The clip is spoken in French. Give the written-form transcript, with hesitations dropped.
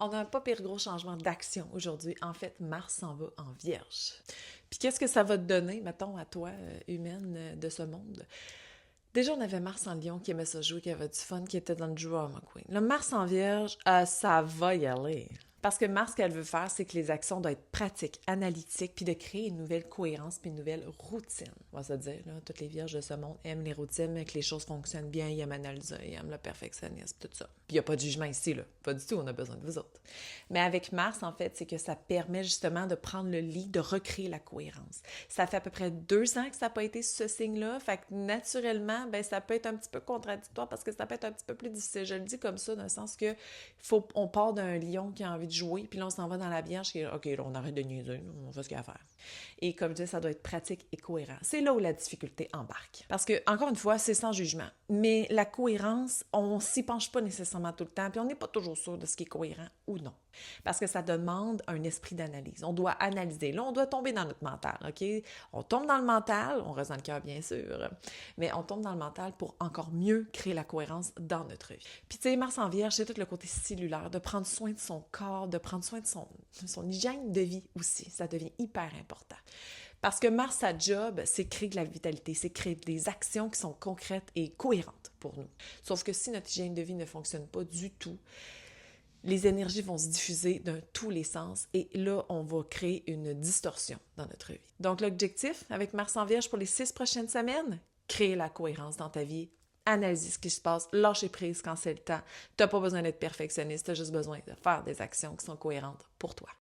On a un pas pire gros changement d'action aujourd'hui. En fait, Mars s'en va en Vierge. Puis qu'est-ce que ça va te donner, mettons, à toi, humaine de ce monde? Déjà, on avait Mars en Lion qui aimait ça jouer, qui avait du fun, qui était dans le drama queen. Le Mars en Vierge, ça va y aller. Parce que Mars, ce qu'elle veut faire, c'est que les actions doivent être pratiques, analytiques, puis de créer une nouvelle cohérence, puis une nouvelle routine. On va se dire, là, toutes les vierges de ce monde aiment les routines, mais que les choses fonctionnent bien, ils aiment analyser, ils aiment le perfectionnisme, tout ça. Puis il n'y a pas de jugement ici, là. Pas du tout, on a besoin de vous autres. Mais avec Mars, en fait, c'est que ça permet justement de prendre le lead, de recréer la cohérence. Ça fait à peu près 2 ans que ça n'a pas été ce signe-là, fait que naturellement, ben ça peut être un petit peu contradictoire parce que ça peut être un petit peu plus difficile. Je le dis comme ça, dans le sens que on part d'un lion qui a envie de jouer, puis là, on s'en va dans la Vierge, qui est, OK, là, on arrête de niaiser, on fait ce qu'il y a à faire. Et comme je dis, ça doit être pratique et cohérent. C'est là où la difficulté embarque. Parce que, encore une fois, c'est sans jugement. Mais la cohérence, on s'y penche pas nécessairement tout le temps, puis on n'est pas toujours sûr de ce qui est cohérent ou non. Parce que ça demande un esprit d'analyse. On doit analyser. Là, on doit tomber dans notre mental, OK? On tombe dans le mental, on reste dans le cœur, bien sûr, mais on tombe dans le mental pour encore mieux créer la cohérence dans notre vie. Puis, tu sais, Mars en Vierge, c'est tout le côté cellulaire, de prendre soin de son corps, de prendre soin de son hygiène de vie aussi. Ça devient hyper important. Parce que Mars, sa job, c'est créer de la vitalité, c'est créer des actions qui sont concrètes et cohérentes pour nous. Sauf que si notre hygiène de vie ne fonctionne pas du tout, les énergies vont se diffuser dans tous les sens et là, on va créer une distorsion dans notre vie. Donc, l'objectif avec Mars en Vierge pour les 6 prochaines semaines, créer la cohérence dans ta vie, analyser ce qui se passe, lâcher prise quand c'est le temps. Tu n'as pas besoin d'être perfectionniste, tu as juste besoin de faire des actions qui sont cohérentes pour toi.